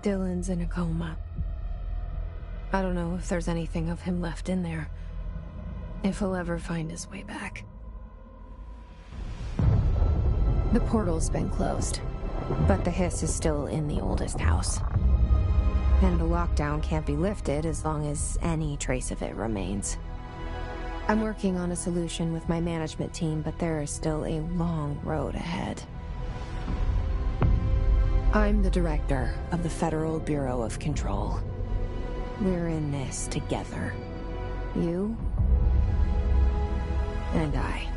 Dylan's in a coma. I don't know if there's anything of him left in there. If he'll ever find his way back. The portal's been closed, but the hiss is still in the oldest house. And the lockdown can't be lifted as long as any trace of it remains. I'm working on a solution with my management team, but there is still a long road ahead. I'm the director of the Federal Bureau of Control. We're in this together. You and I.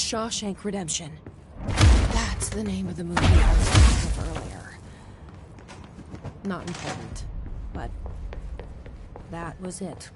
Shawshank Redemption. That's the name of the movie I was thinking of earlier. Not important, but that was it.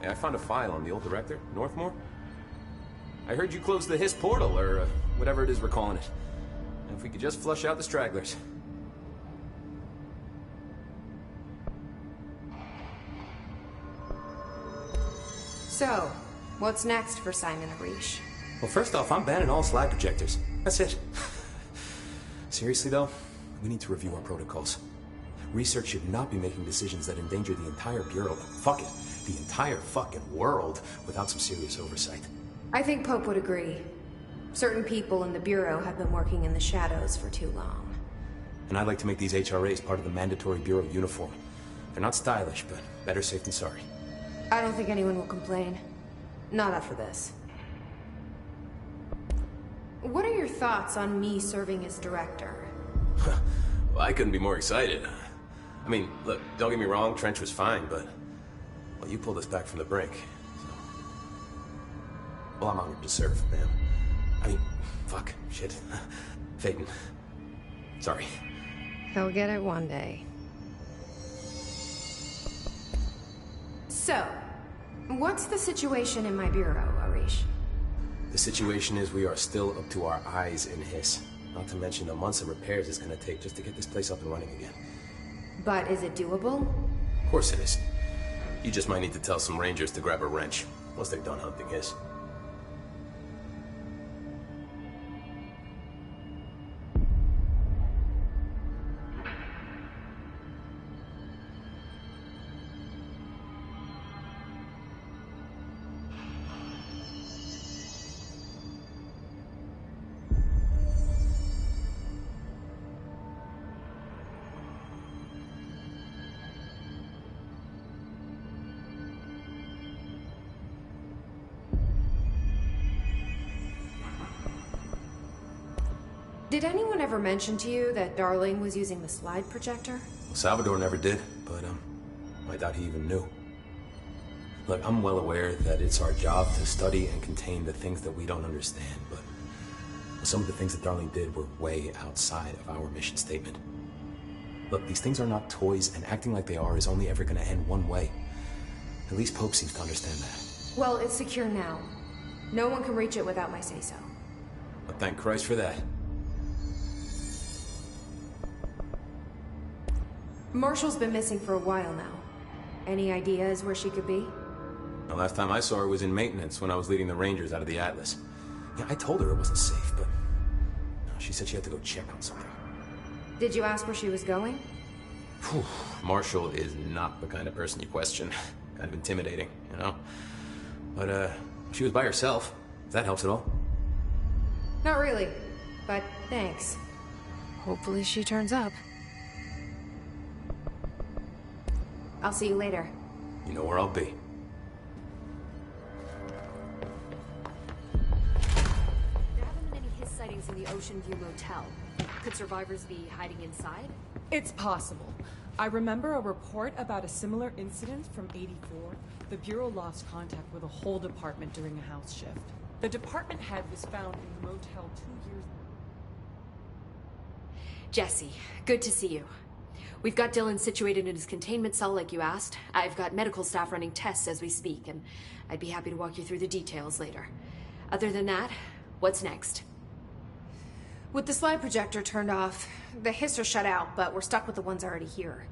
Hey, I found a file on the old director, Northmore. I heard you closed the Hiss portal, or whatever it is we're calling it. And if we could just flush out the stragglers. So, what's next for Simon Arish? Well, first off, I'm banning all slide projectors. That's it. Seriously, though, we need to review our protocols. Research should not be making decisions that endanger the entire Bureau. Fuck it. The entire fucking world without some serious oversight. I think Pope would agree. Certain people in the Bureau have been working in the shadows for too long. And I'd like to make these HRAs part of the mandatory Bureau uniform. They're not stylish, but better safe than sorry. I don't think anyone will complain. Not after this. What are your thoughts on me serving as director? Well, I couldn't be more excited. I mean, look, don't get me wrong, Trench was fine, but... well, you pulled us back from the brink, so... well, I'm honored to serve, man. I mean, fuck, shit. Phaeton. Sorry. He'll get it one day. So, what's the situation in my bureau, Arish? The situation is we are still up to our eyes in Hiss. Not to mention the months of repairs it's gonna take just to get this place up and running again. But is it doable? Of course it is. You just might need to tell some rangers to grab a wrench, once they're done hunting Hiss. Did anyone ever mention to you that Darling was using the slide projector? Well, Salvador never did, but I doubt he even knew. Look, I'm well aware that it's our job to study and contain the things that we don't understand, but some of the things that Darling did were way outside of our mission statement. Look, these things are not toys, and acting like they are is only ever going to end one way. At least Pope seems to understand that. Well, it's secure now. No one can reach it without my say-so. But thank Christ for that. Marshall's been missing for a while now. Any ideas where she could be? The last time I saw her was in maintenance when I was leading the Rangers out of the Atlas. Yeah, I told her it wasn't safe, but she said she had to go check on something. Did you ask where she was going? Whew. Marshall is not the kind of person you question. Kind of intimidating, you know? But, she was by herself, if that helps at all. Not really, but thanks. Hopefully she turns up. I'll see you later. You know where I'll be. There haven't been any Hiss sightings in the Ocean View Motel. Could survivors be hiding inside? It's possible. I remember a report about a similar incident from '84. The Bureau lost contact with a whole department during a house shift. The department head was found in the motel 2 years ago. Jesse, good to see you. We've got Dylan situated in his containment cell like you asked. I've got medical staff running tests as we speak, and I'd be happy to walk you through the details later. Other than that, what's next? With the slide projector turned off, the Hiss are shut out, but we're stuck with the ones already here.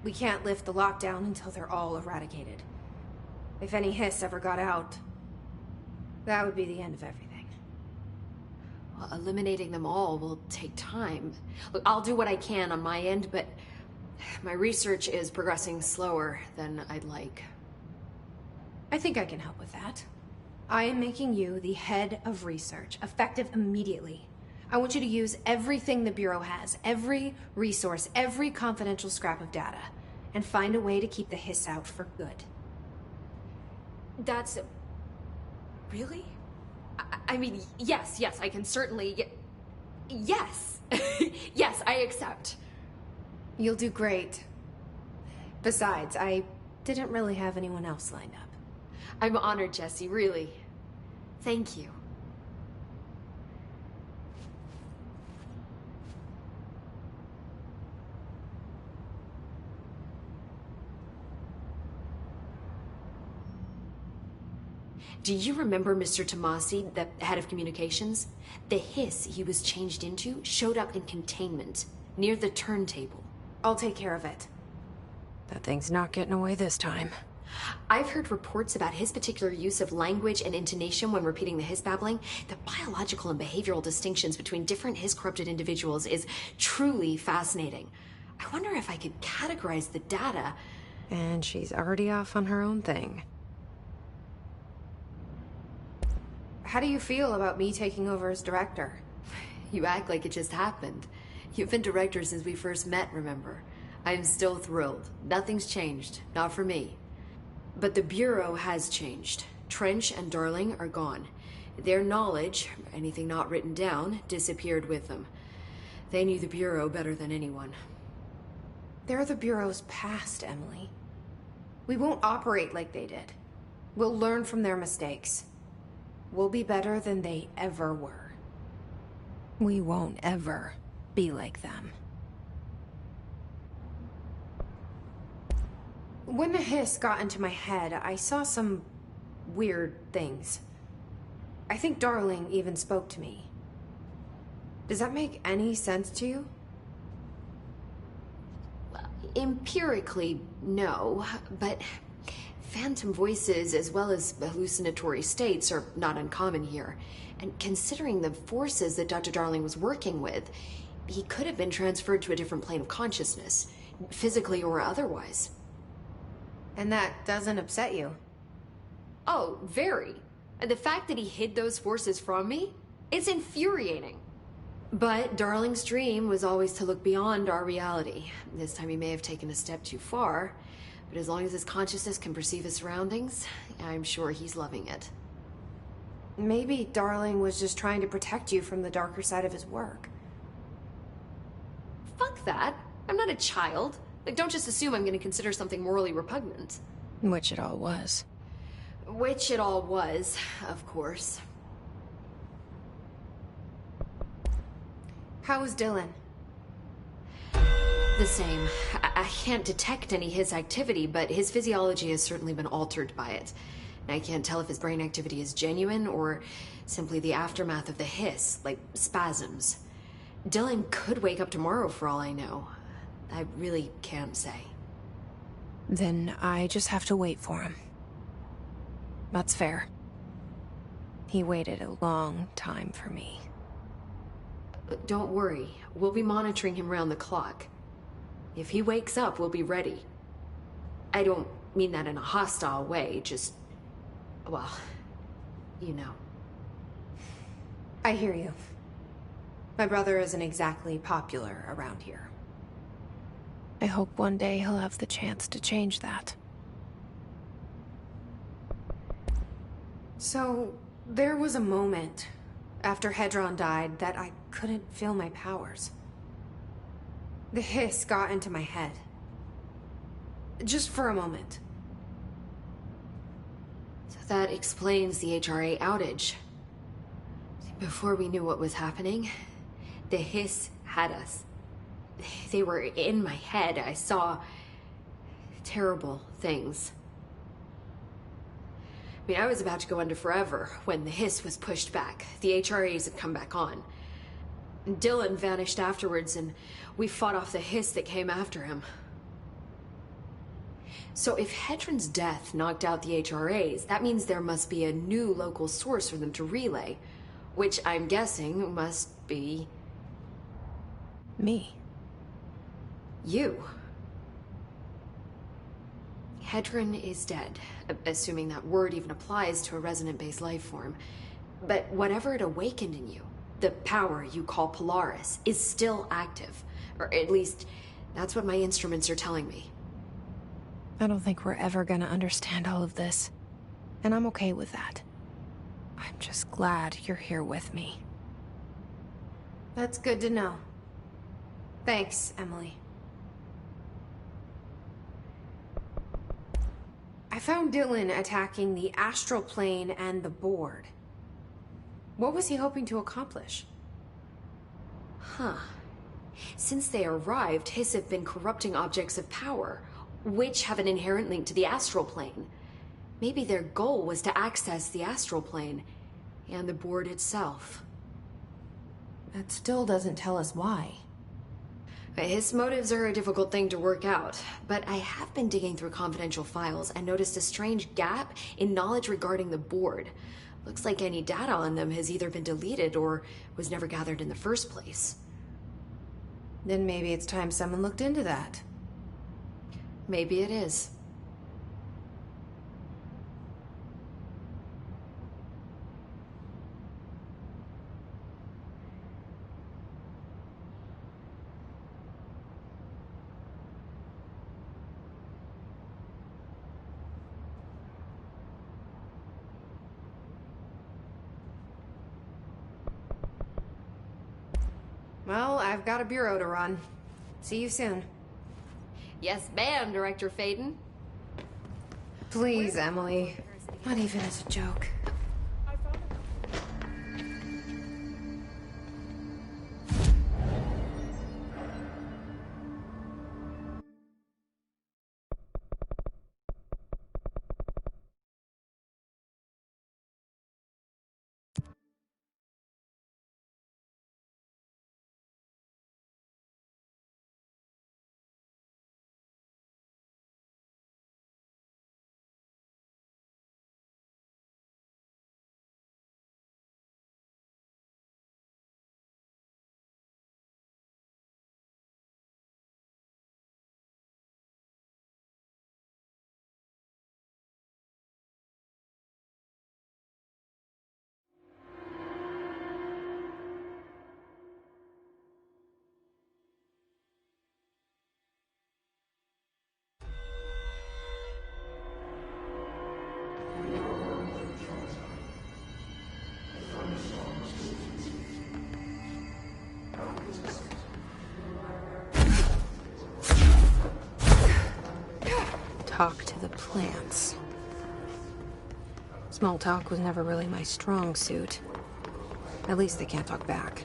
We can't lift the lockdown until they're all eradicated. If any Hiss ever got out, that would be the end of everything. Well, eliminating them all will take time. Look, I'll do what I can on my end, but my research is progressing slower than I'd like. I think I can help with that. I am making you the head of research, effective immediately. I want you to use everything the Bureau has, every resource, every confidential scrap of data, and find a way to keep the Hiss out for good. That's... really? I mean, yes, I can certainly... Yes! Yes, I accept. You'll do great. Besides, I didn't really have anyone else lined up. I'm honored, Jesse, really. Thank you. Do you remember Mr. Tomasi, the head of communications? The Hiss he was changed into showed up in containment, near the turntable. I'll take care of it. That thing's not getting away this time. I've heard reports about his particular use of language and intonation when repeating the Hiss babbling. The biological and behavioral distinctions between different Hiss-corrupted individuals is truly fascinating. I wonder if I could categorize the data. And she's already off on her own thing. How do you feel about me taking over as director? You act like it just happened. You've been director since we first met, remember? I'm still thrilled. Nothing's changed. Not for me. But the Bureau has changed. Trench and Darling are gone. Their knowledge, anything not written down, disappeared with them. They knew the Bureau better than anyone. They're the Bureau's past, Emily. We won't operate like they did. We'll learn from their mistakes. We'll be better than they ever were. We won't ever be like them. When the Hiss got into my head, I saw some weird things. I think Darling even spoke to me. Does that make any sense to you? Empirically, no, but phantom voices as well as hallucinatory states are not uncommon here. And considering the forces that Dr. Darling was working with, he could have been transferred to a different plane of consciousness, physically or otherwise. And that doesn't upset you? Oh, very. And the fact that he hid those forces from me, it's infuriating. But Darling's dream was always to look beyond our reality. This time he may have taken a step too far, but as long as his consciousness can perceive his surroundings, I'm sure he's loving it. Maybe Darling was just trying to protect you from the darker side of his work. Fuck that. I'm not a child. Like, don't just assume I'm gonna consider something morally repugnant. Which it all was. Which it all was, of course. How's Dylan? The same. I can't detect any Hiss activity, but his physiology has certainly been altered by it. And I can't tell if his brain activity is genuine or simply the aftermath of the Hiss, like spasms. Dylan could wake up tomorrow for all I know. I really can't say. Then I just have to wait for him. That's fair. He waited a long time for me. Don't worry. We'll be monitoring him round the clock. If he wakes up, we'll be ready. I don't mean that in a hostile way, just... well, you know. I hear you. My brother isn't exactly popular around here. I hope one day he'll have the chance to change that. So, there was a moment after Hedron died that I couldn't feel my powers. The hiss got into my head. Just for a moment. So that explains the HRA outage. Before we knew what was happening, the Hiss had us. They were in my head. I saw terrible things. I mean, I was about to go under forever when the Hiss was pushed back. The HRAs had come back on. Dylan vanished afterwards, and we fought off the Hiss that came after him. So if Hedron's death knocked out the HRAs, that means there must be a new local source for them to relay, which I'm guessing must be... me. You. Hedron is dead, assuming that word even applies to a resonant-based life form. But whatever it awakened in you, the power you call Polaris, is still active. Or at least, that's what my instruments are telling me. I don't think we're ever gonna understand all of this. And I'm okay with that. I'm just glad you're here with me. That's good to know. Thanks, Emily. I found Dylan attacking the astral plane and the board. What was he hoping to accomplish? Huh. Since they arrived, Hiss have been corrupting objects of power, which have an inherent link to the astral plane. Maybe their goal was to access the astral plane and the board itself. That still doesn't tell us why. His motives are a difficult thing to work out, but I have been digging through confidential files and noticed a strange gap in knowledge regarding the board. Looks like any data on them has either been deleted or was never gathered in the first place. Then maybe it's time someone looked into that. Maybe it is. Well, I've got a bureau to run. See you soon. Yes, ma'am, Director Faden. Please, Emily. Not even as a joke. talk to the plants. Small talk was never really my strong suit. At least they can't talk back.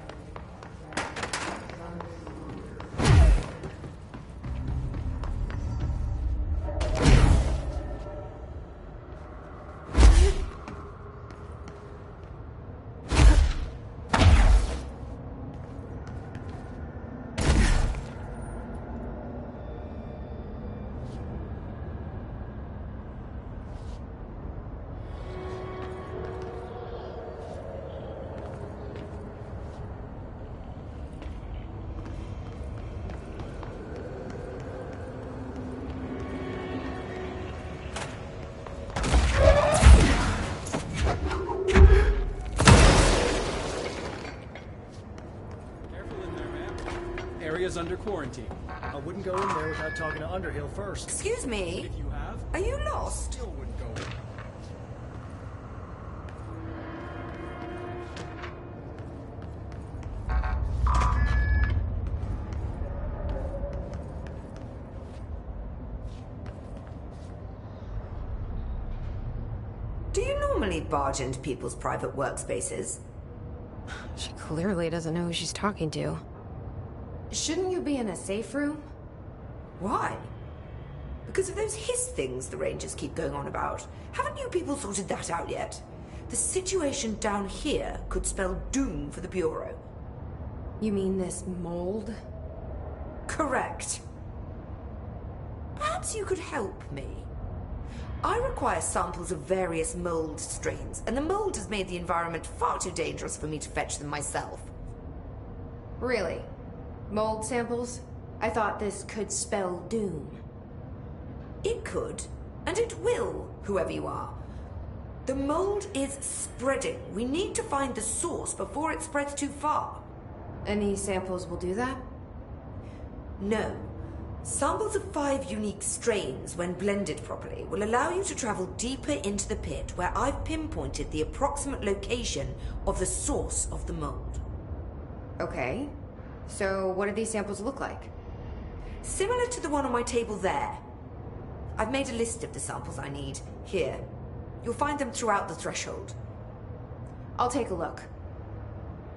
Area's under quarantine. I wouldn't go in there without talking to Underhill first. Excuse me? If you have, Are you lost? still wouldn't go in. Do you normally barge into people's private workspaces? She clearly doesn't know who she's talking to. Shouldn't you be in a safe room? Why? Because of those hiss things the Rangers keep going on about. Haven't you people sorted that out yet? The situation down here could spell doom for the Bureau. You mean this mold? Correct. Perhaps you could help me. I require samples of various mold strains, and the mold has made the environment far too dangerous for me to fetch them myself. Really? Mold samples? I thought this could spell doom. It could, and it will, whoever you are. The mold is spreading. We need to find the source before it spreads too far. And these samples will do that? No. Samples of 5 unique strains, when blended properly, will allow you to travel deeper into the pit, where I've pinpointed the approximate location of the source of the mold. Okay. So what do these samples look like? Similar to the one on my table there. I've made a list of the samples I need. Here. You'll find them throughout the threshold. I'll take a look.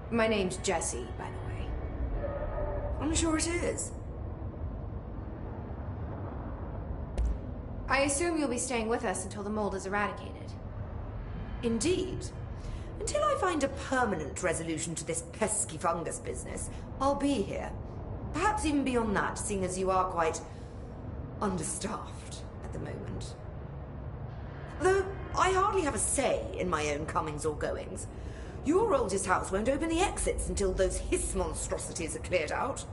My name's Jessie, by the way. I'm sure it is. I assume you'll be staying with us until the mold is eradicated. Indeed. Until I find a permanent resolution to this pesky fungus business, I'll be here. Perhaps even beyond that, seeing as you are quite understaffed at the moment. Though I hardly have a say in my own comings or goings. Your oldest house won't open the exits until those hiss monstrosities are cleared out.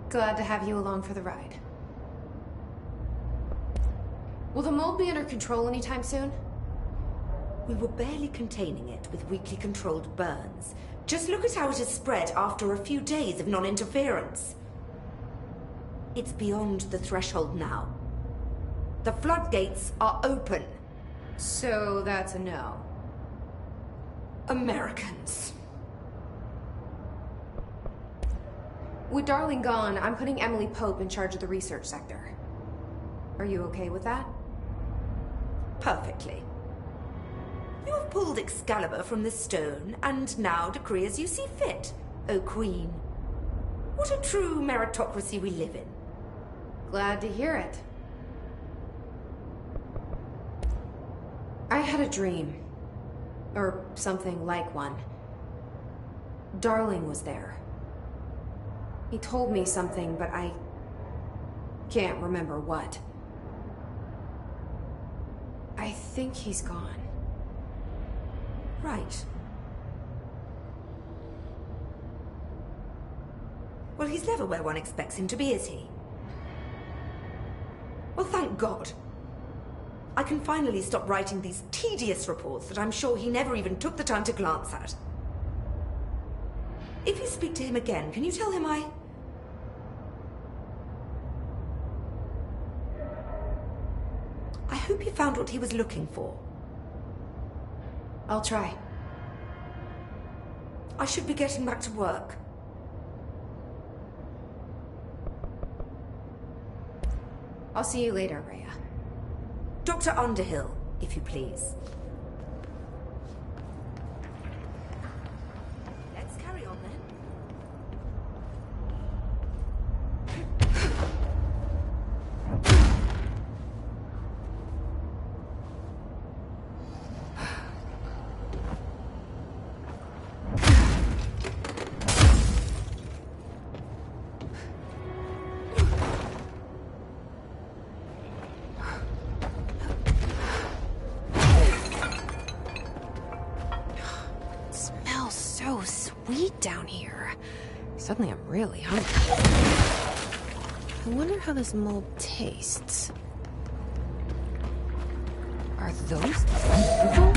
Glad to have you along for the ride. Will the mold be under control anytime soon? We were barely containing it with weakly controlled burns. Just look at how it has spread after a few days of non-interference. It's beyond the threshold now. The floodgates are open. So that's a no. Americans. With Darling gone, I'm putting Emily Pope in charge of the research sector. Are you okay with that? Perfectly. You have pulled Excalibur from the stone, and now decree as you see fit, O Queen. What a true meritocracy we live in. Glad to hear it. I had a dream. Or something like one. Darling was there. He told me something, but I can't remember what. I think he's gone. Right. Well, he's never where one expects him to be, is he? Well, thank God. I can finally stop writing these tedious reports that I'm sure he never even took the time to glance at. If you speak to him again, can you tell him I hope he found what he was looking for. I'll try. I should be getting back to work. I'll see you later, Rhea. Dr. Underhill, if you please. Let's carry on then. Smells so sweet down here. Suddenly I'm really hungry. I wonder how this mold tastes. Are those people?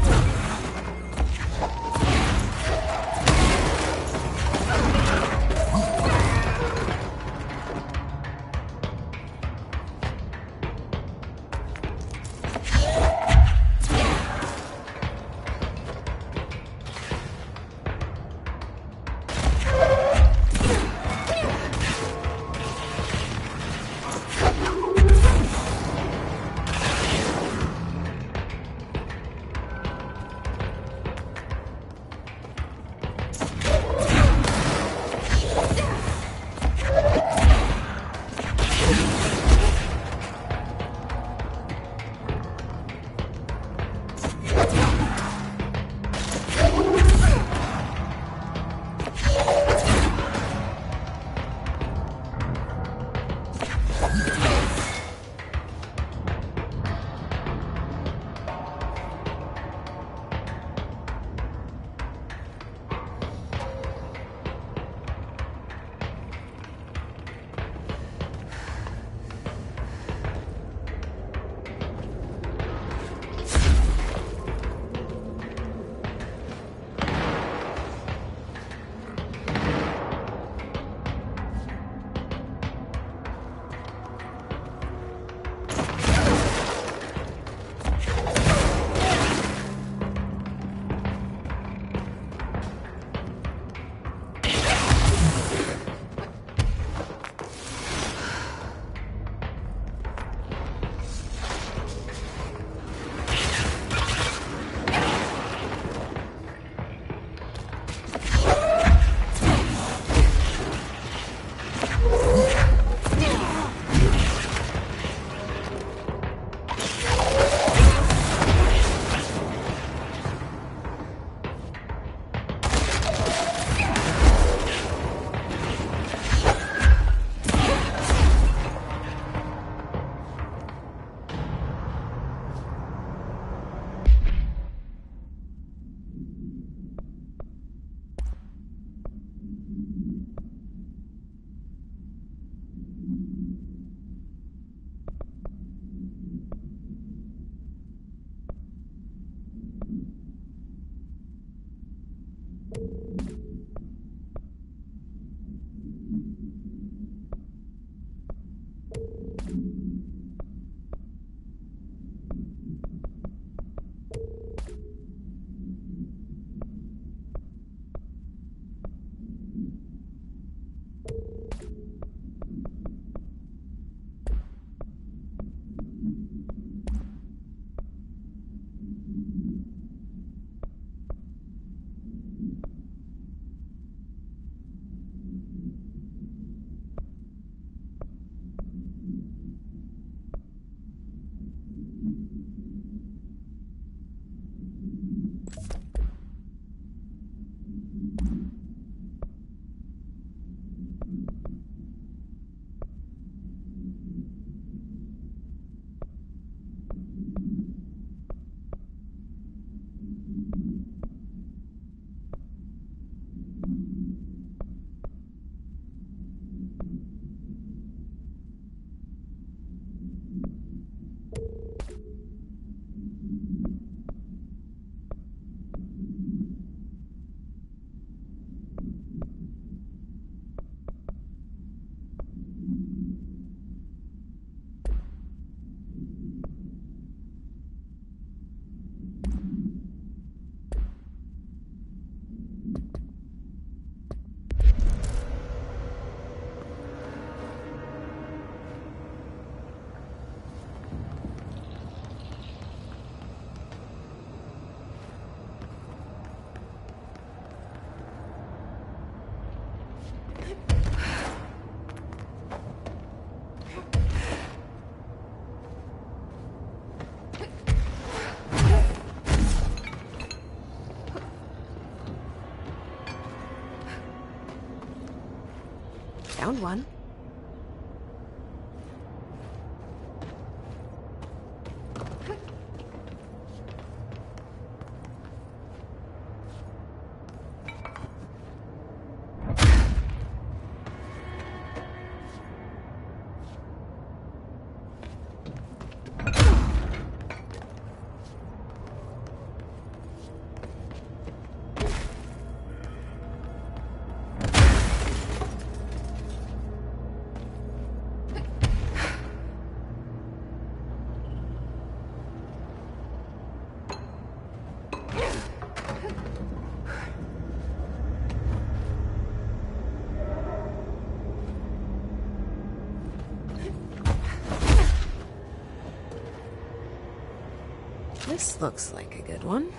Found one. This looks like a good one.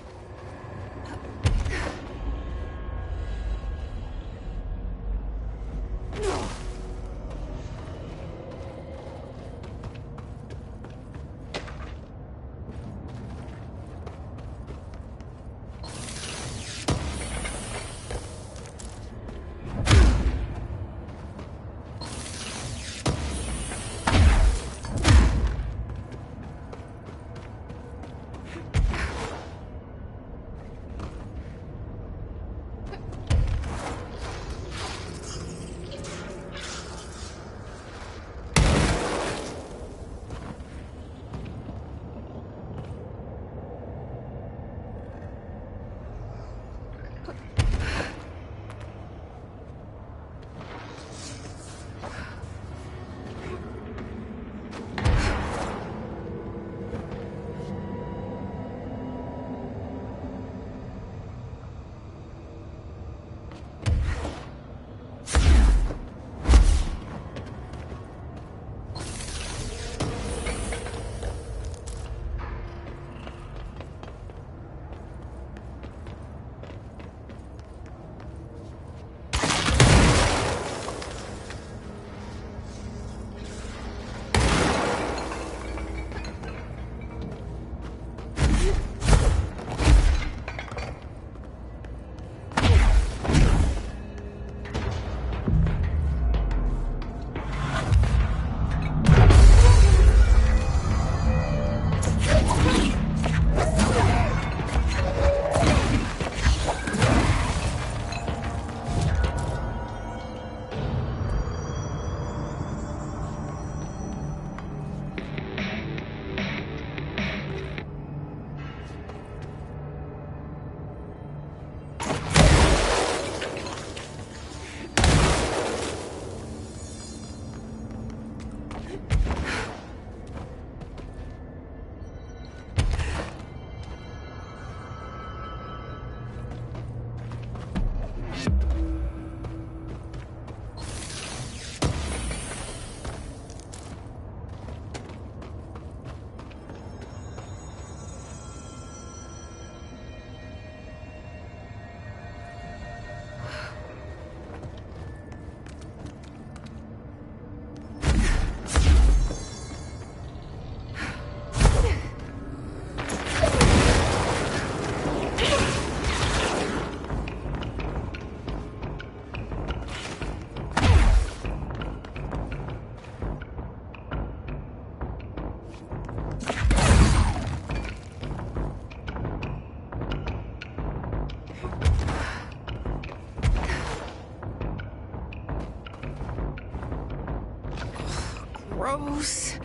Gross.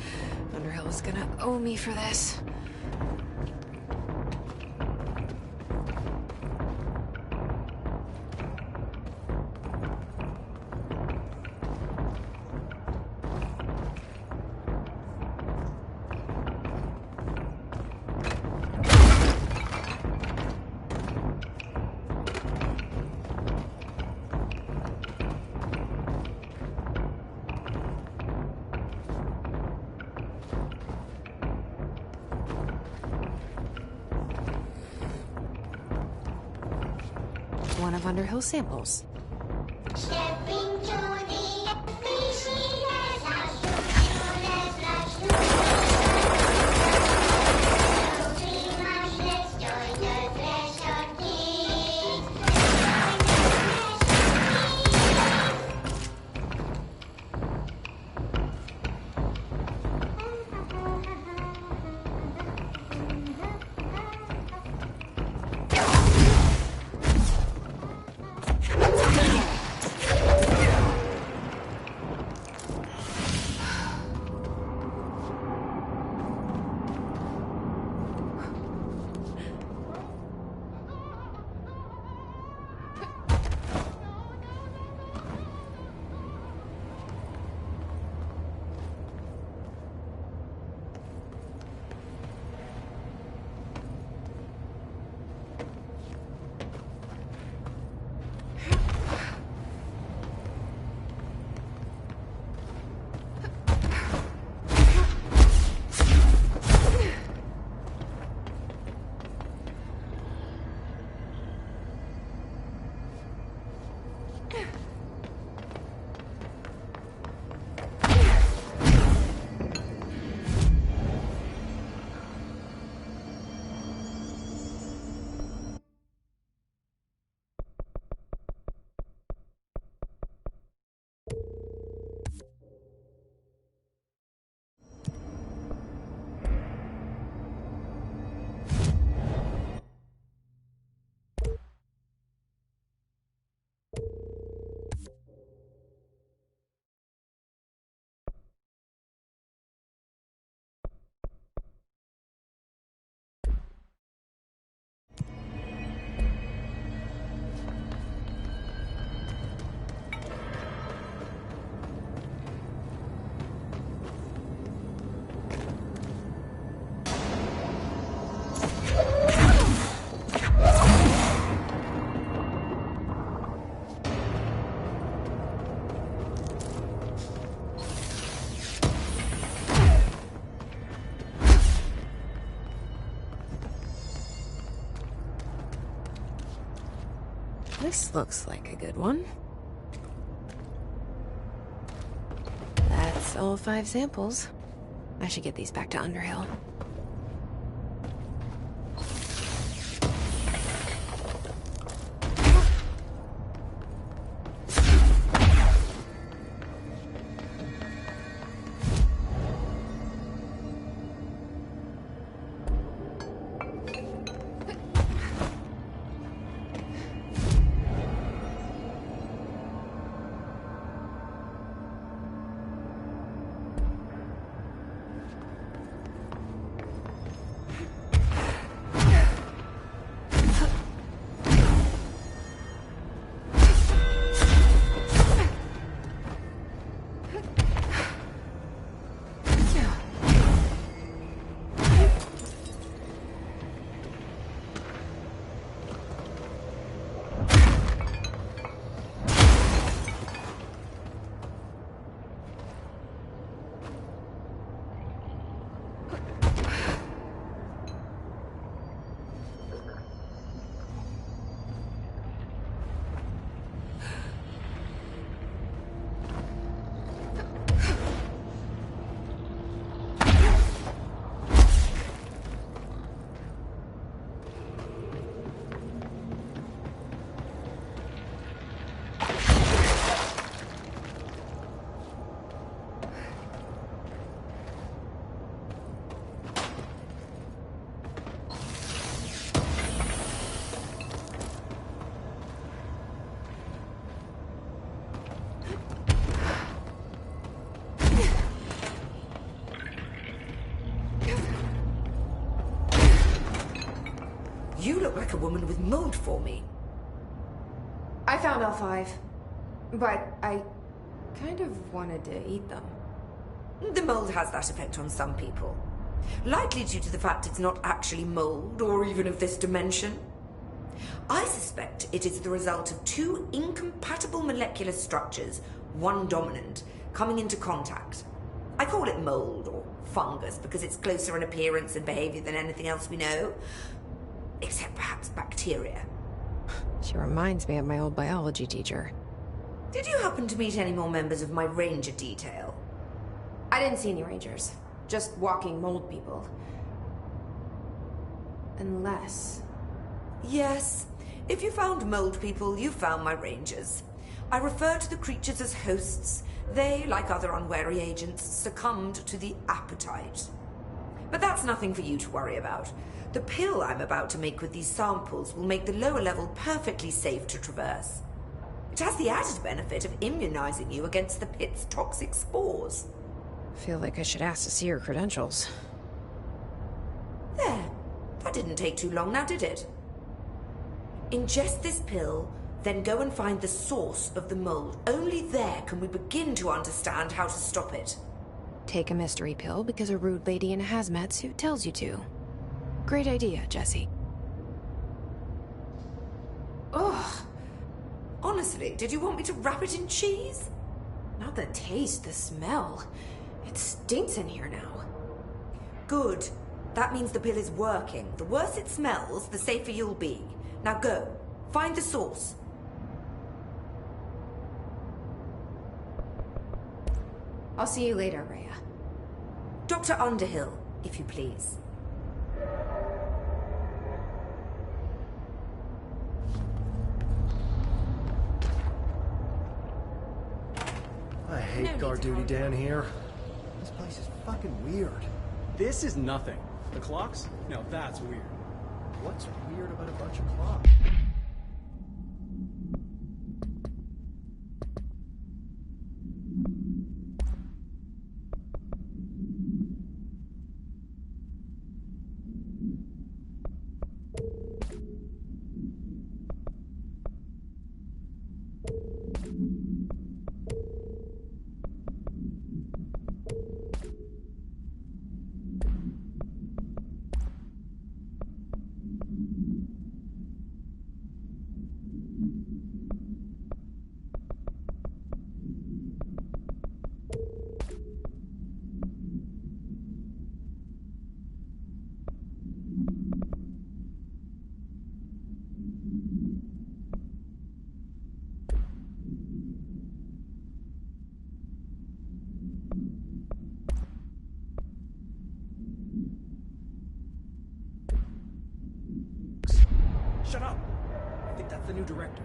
Underhill is gonna owe me for this. One of Underhill's samples. This looks like a good one. That's all 5 samples. I should get these back to Underhill. You look like a woman with mold for me. I found all 5, but I kind of wanted to eat them. The mold has that effect on some people. Likely due to the fact it's not actually mold, or even of this dimension. I suspect it is the result of 2 incompatible molecular structures, one dominant, coming into contact. I call it mold, or fungus, because it's closer in appearance and behavior than anything else we know. Except perhaps bacteria. She reminds me of my old biology teacher. Did you happen to meet any more members of my ranger detail? I didn't see any rangers. Just walking mold people. Unless... Yes. If you found mold people, you found my rangers. I refer to the creatures as hosts. They, like other unwary agents, succumbed to the appetite. But that's nothing for you to worry about. The pill I'm about to make with these samples will make the lower level perfectly safe to traverse. It has the added benefit of immunizing you against the pit's toxic spores. I feel like I should ask to see her credentials. There. That didn't take too long now, did it? Ingest this pill, then go and find the source of the mold. Only there can we begin to understand how to stop it. Take a mystery pill because a rude lady in a hazmat suit tells you to. Great idea, Jesse. Ugh. Honestly, did you want me to wrap it in cheese? Not the taste, the smell. It stinks in here now. Good. That means the pill is working. The worse it smells, the safer you'll be. Now go. Find the source. I'll see you later, Rhea. Dr. Underhill, if you please. I hate guard duty down here. This place is fucking weird. This is nothing. The clocks? No, that's weird. What's weird about a bunch of clocks? Shut up! I think that's the new director.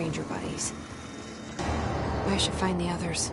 ranger buddies. I should find the others.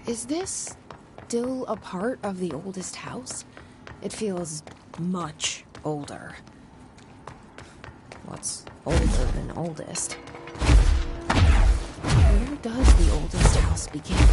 Is this still a part of the oldest house? It feels much older. What's older than oldest? Where does the oldest house begin?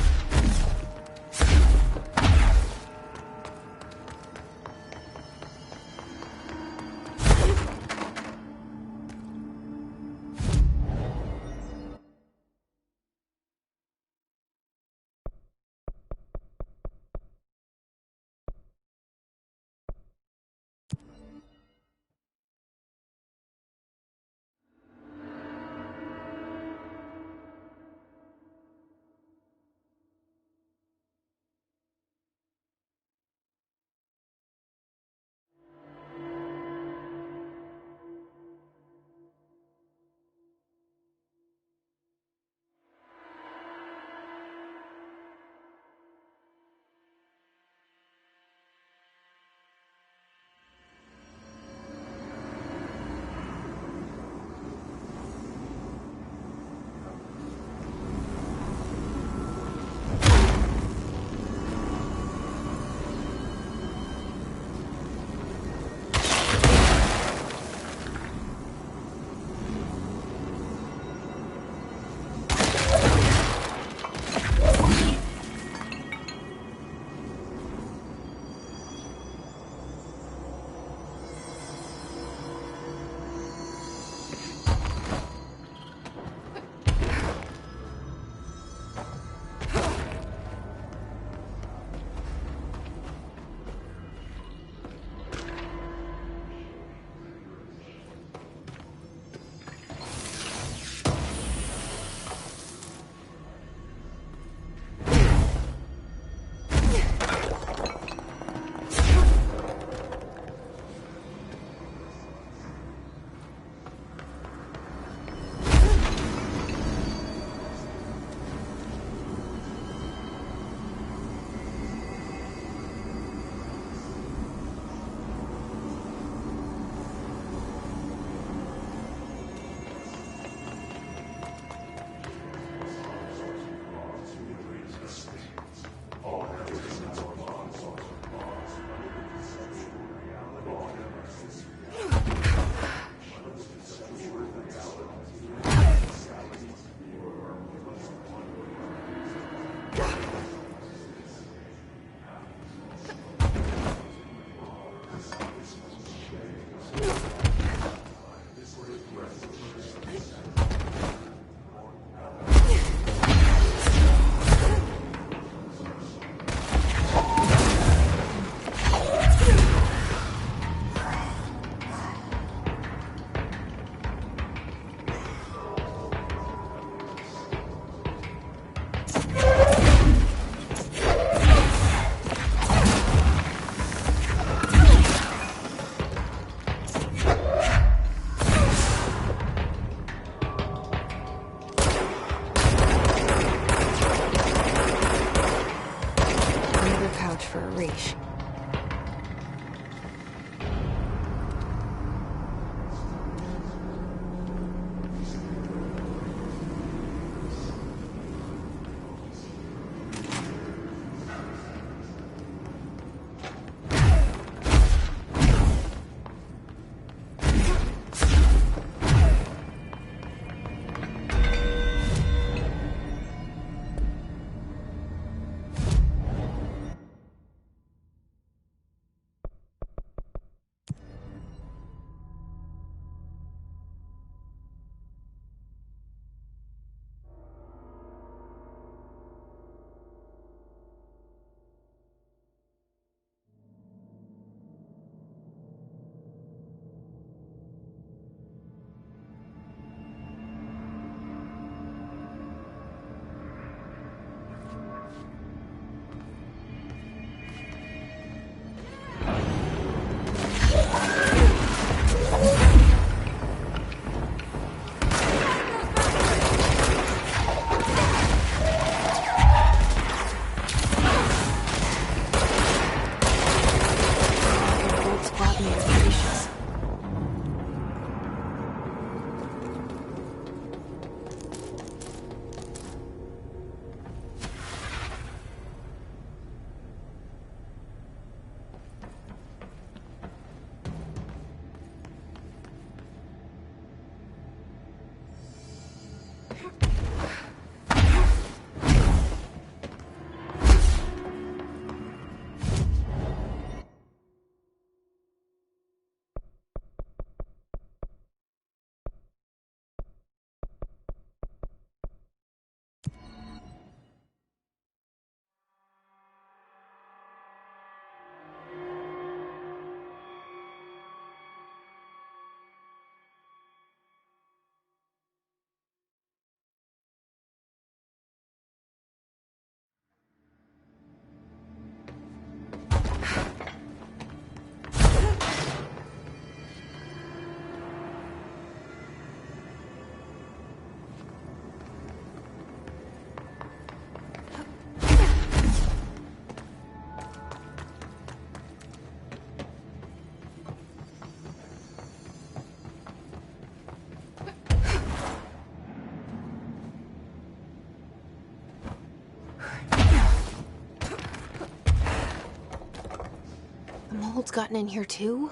mold's gotten in here too?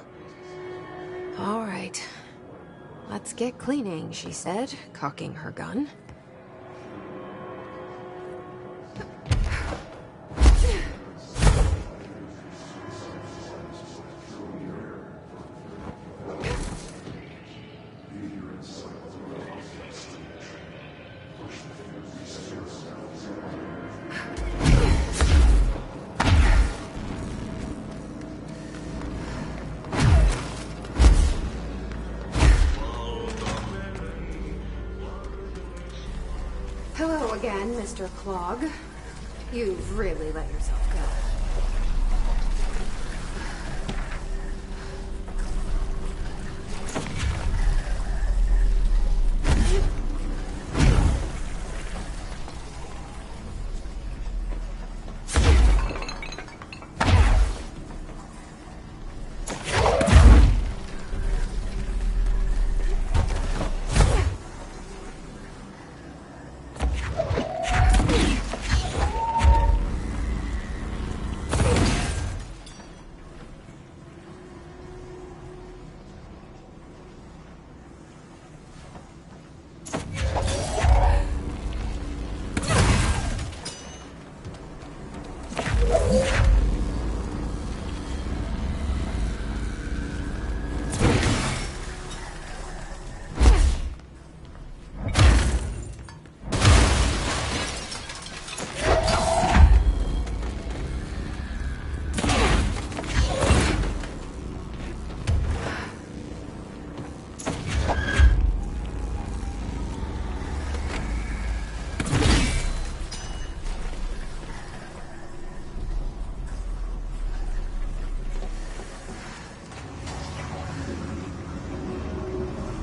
All right. Let's get cleaning, she said, cocking her gun. Hello again, Mr. Clog. You've really let yourself go.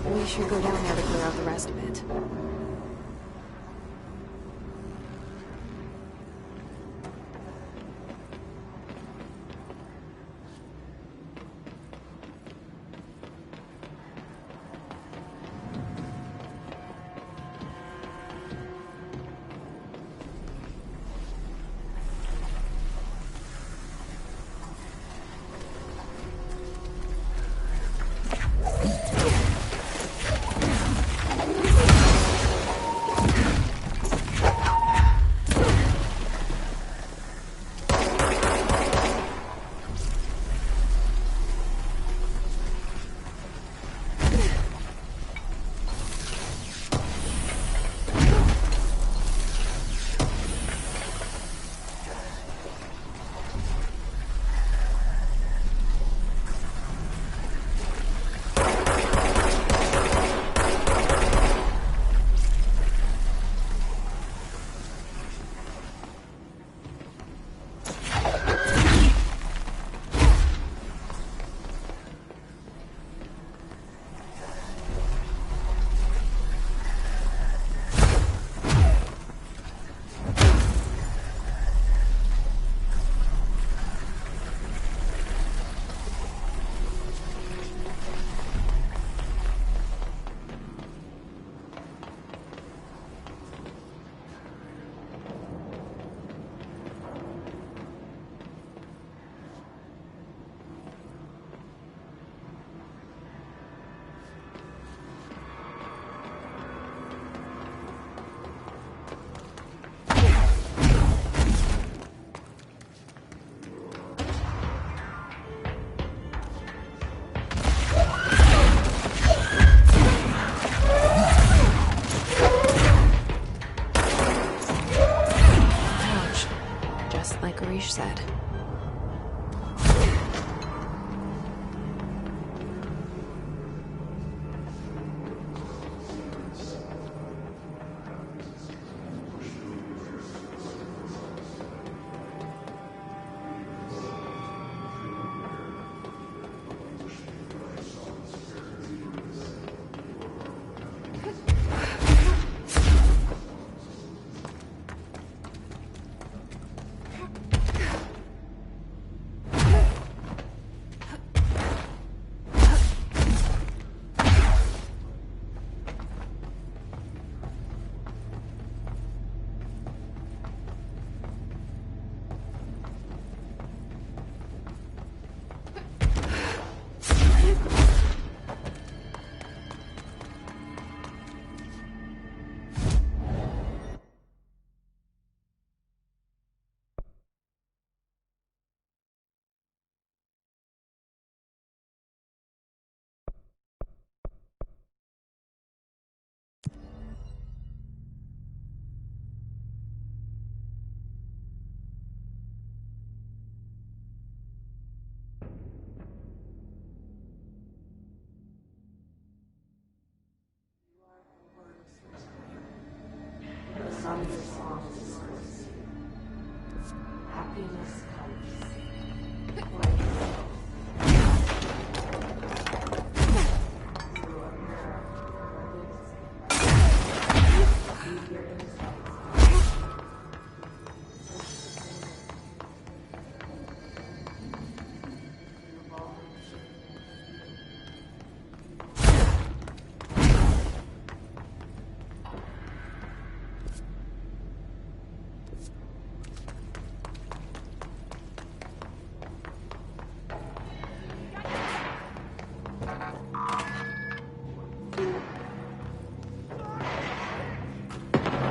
We should go down there to clear out the rest of it. Said. Thank you.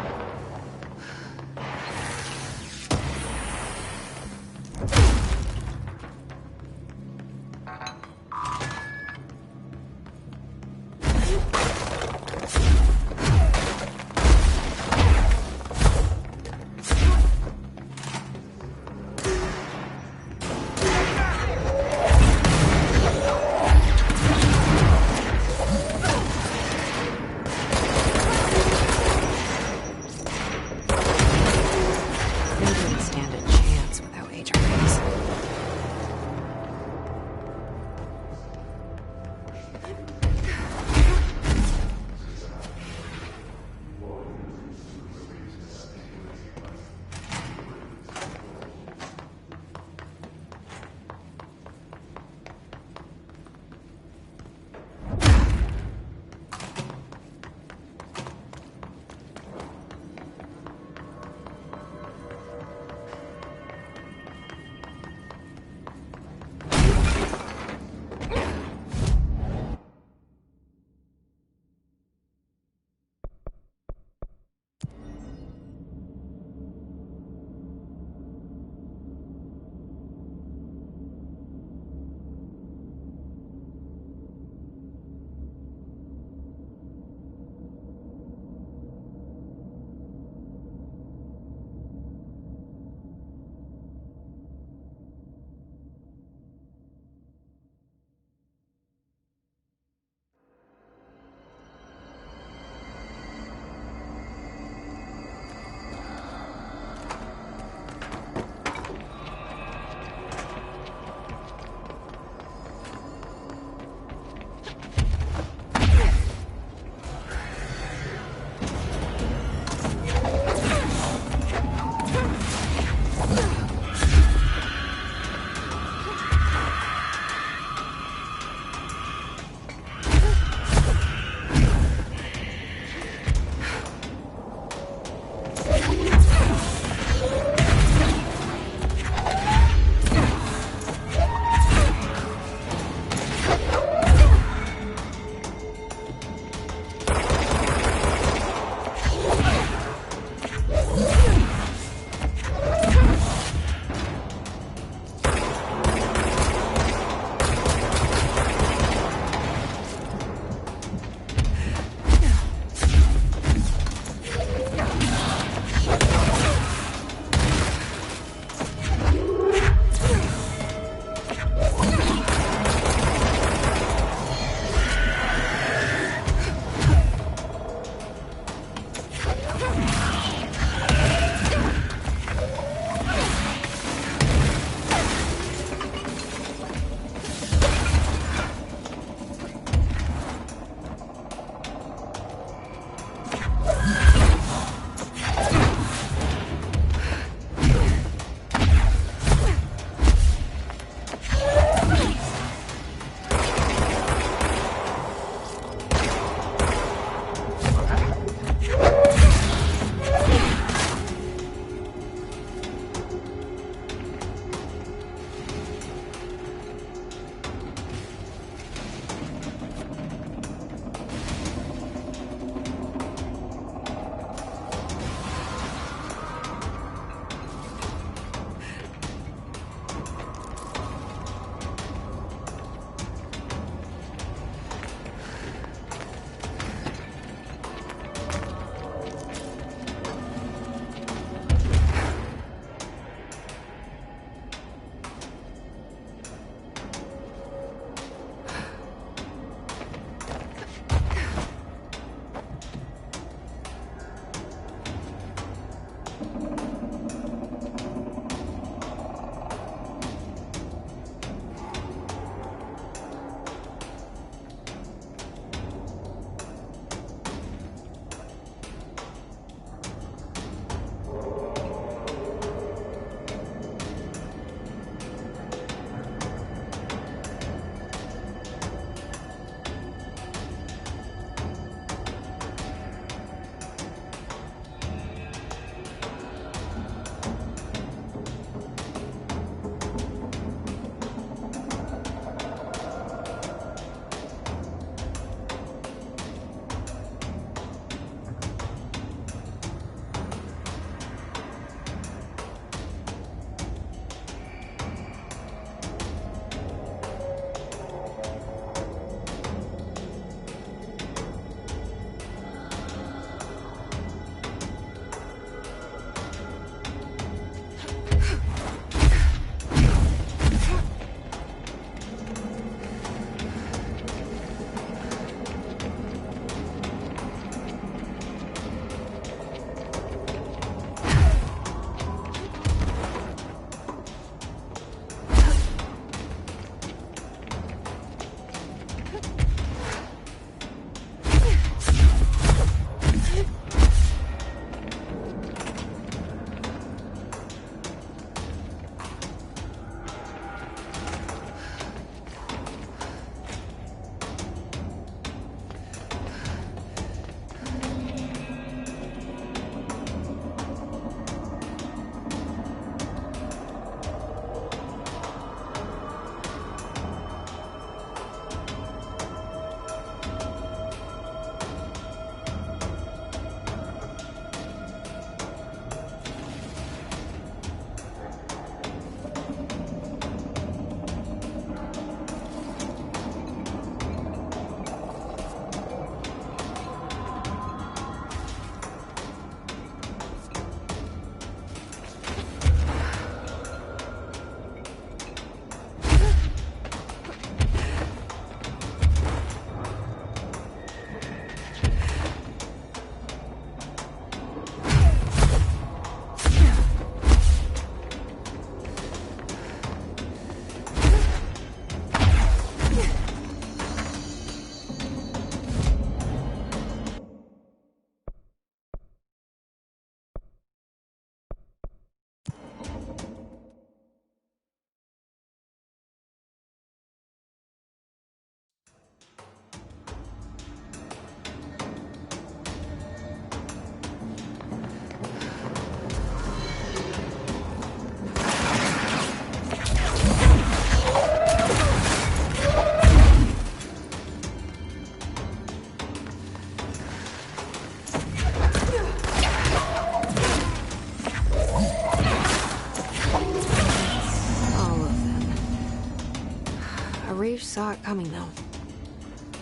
saw it coming, though.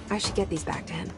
I should get these back to him.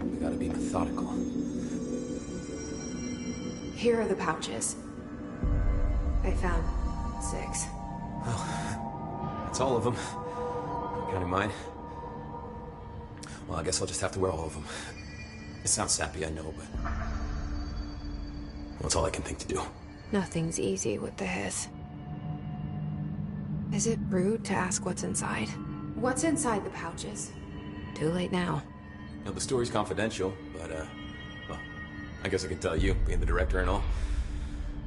We gotta be methodical. Here are the pouches. I found 6. That's all of them. Not counting mine. Well, I guess I'll just have to wear all of them. It sounds sappy, I know, but... well, it's all I can think to do. Nothing's easy with the hiss. Is it rude to ask what's inside? What's inside the pouches? Too late now. You know, the story's confidential, but, well, I guess I can tell you, being the director and all.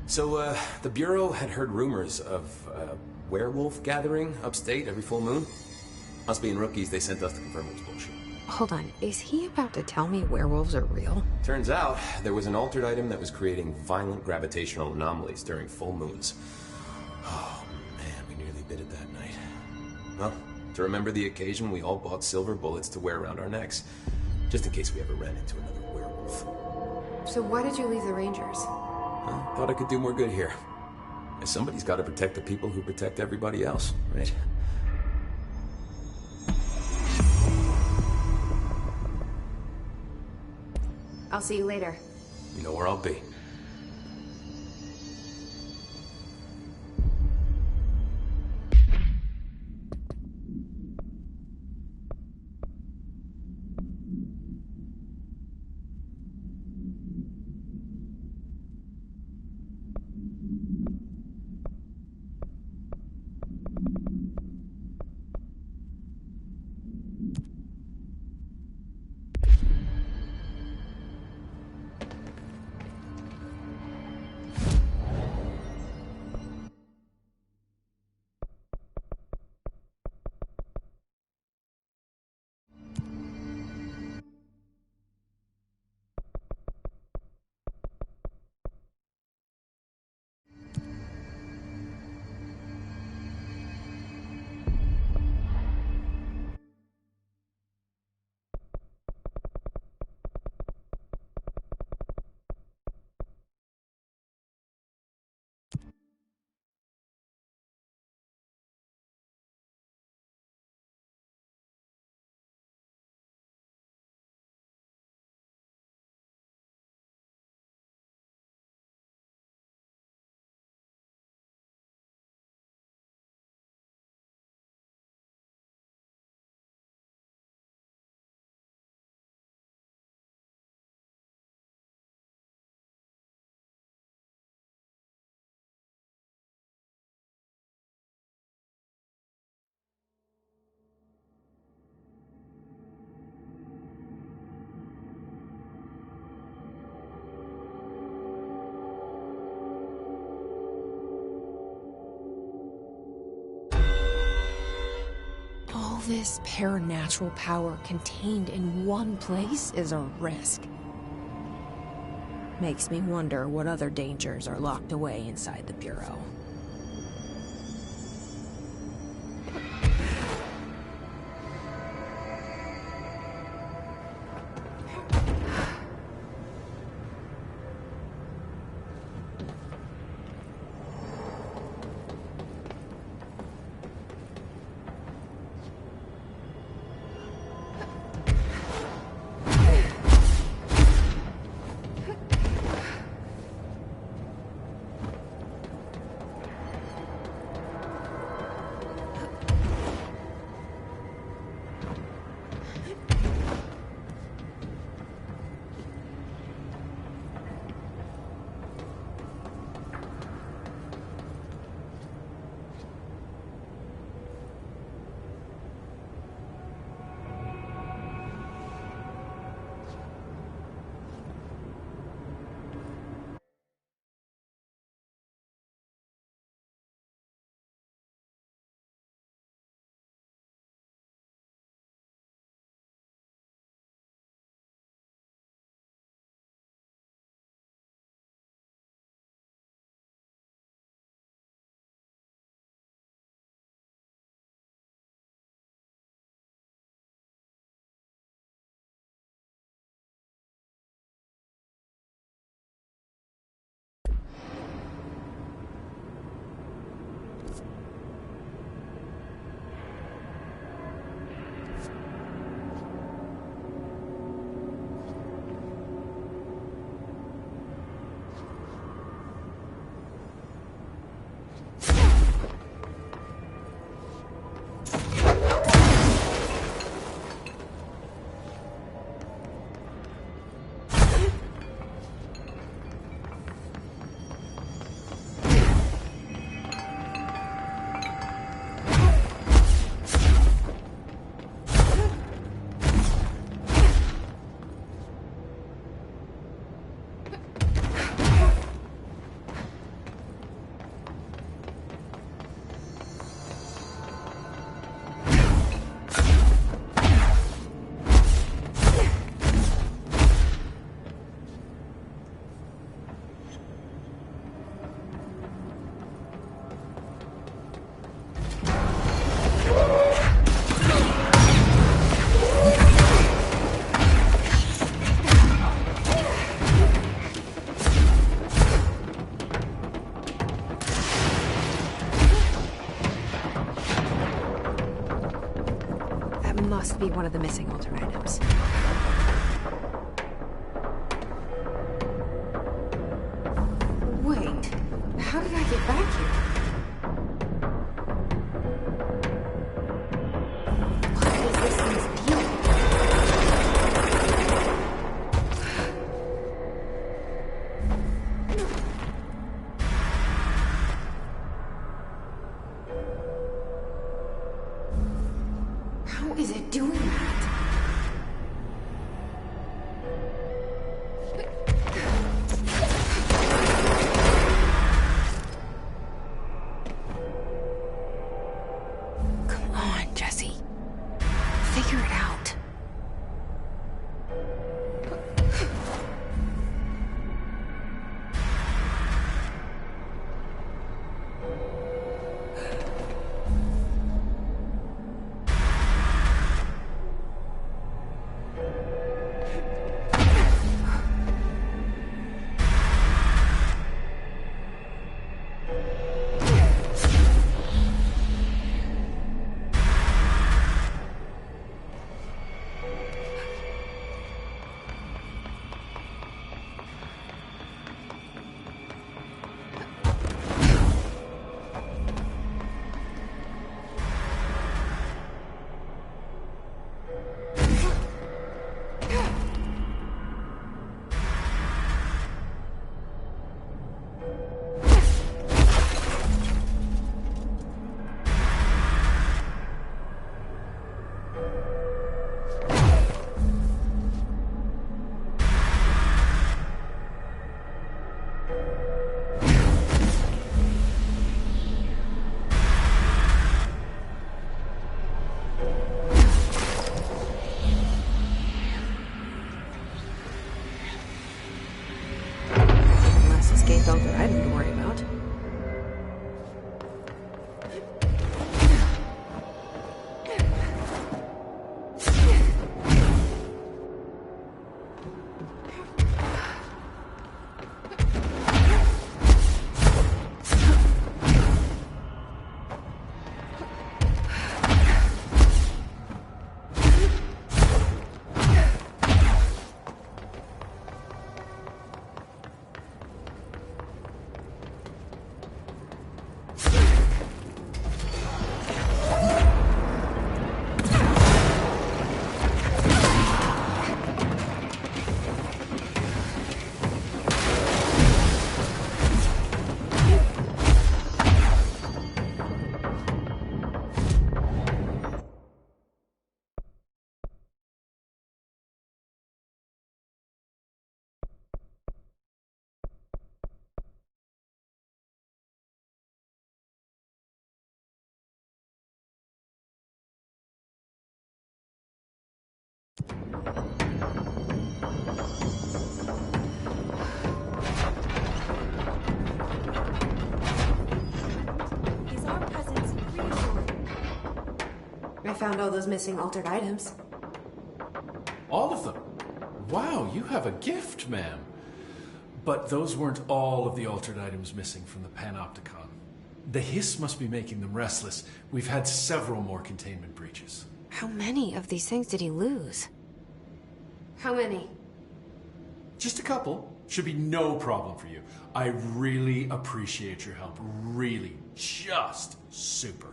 So, the Bureau had heard rumors of a werewolf gathering upstate every full moon. Us being rookies, they sent us to confirm it was bullshit. Hold on, is he about to tell me werewolves are real? Turns out, there was an altered item that was creating violent gravitational anomalies during full moons. Oh, man, we nearly bit it that night. Well, to remember the occasion, we all bought silver bullets to wear around our necks, just in case we ever ran into another werewolf. So why did you leave the Rangers? Well, thought I could do more good here. Somebody's got to protect the people who protect everybody else, right? I'll see you later. You know where I'll be. All this paranatural power contained in one place is a risk. Makes me wonder what other dangers are locked away inside the Bureau. must be one of the missing altar items. Wait, how did I get back here? What is this thing's deal? How is it doing that? Come on, Jesse. Figure it out. Altar item to worry about. Is our presence reassuring? I found all those missing altered items. All of them? Wow, you have a gift, ma'am. But those weren't all of the altered items missing from the Panopticon. The hiss must be making them restless. We've had several more containment breaches. How many of these things did he lose? How many? Just a couple. Should be no problem for you. I really appreciate your help. Really. Just super.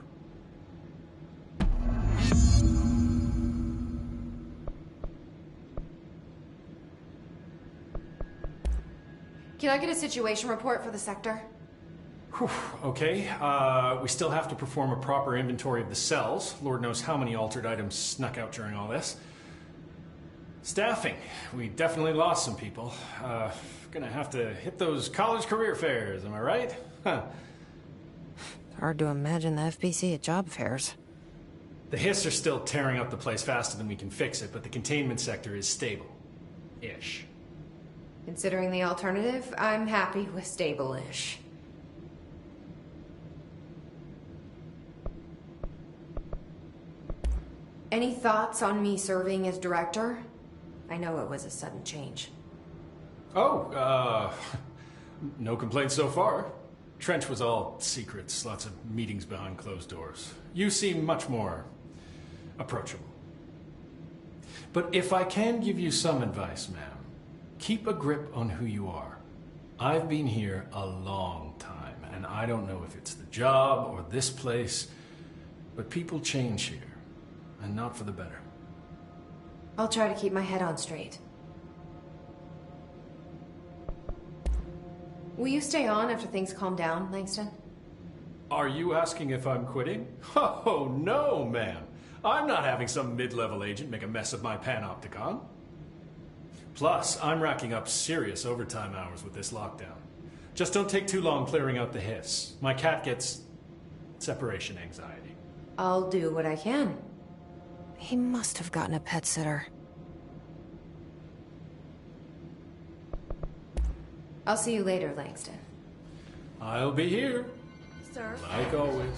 Can I get a situation report for the sector? Whew, okay, we still have to perform a proper inventory of the cells. Lord knows how many altered items snuck out during all this. Staffing. We definitely lost some people. Gonna have to hit those college career fairs, am I right? Huh. Hard to imagine the FBC at job fairs. The hiss are still tearing up the place faster than we can fix it, but the containment sector is stable. Ish. Considering the alternative, I'm happy with stable-ish. Any thoughts on me serving as director? I know it was a sudden change. Oh, no complaints so far. Trench was all secrets, lots of meetings behind closed doors. You seem much more approachable. But if I can give you some advice, ma'am, keep a grip on who you are. I've been here a long time, and I don't know if it's the job or this place, but people change here, and not for the better. I'll try to keep my head on straight. Will you stay on after things calm down, Langston? Are you asking if I'm quitting? Oh, no, ma'am. I'm not having some mid-level agent make a mess of my panopticon. Plus, I'm racking up serious overtime hours with this lockdown. Just don't take too long clearing out the hiss. My cat gets separation anxiety. I'll do what I can. He must have gotten a pet sitter. I'll see you later, Langston. I'll be here, Sir? like always.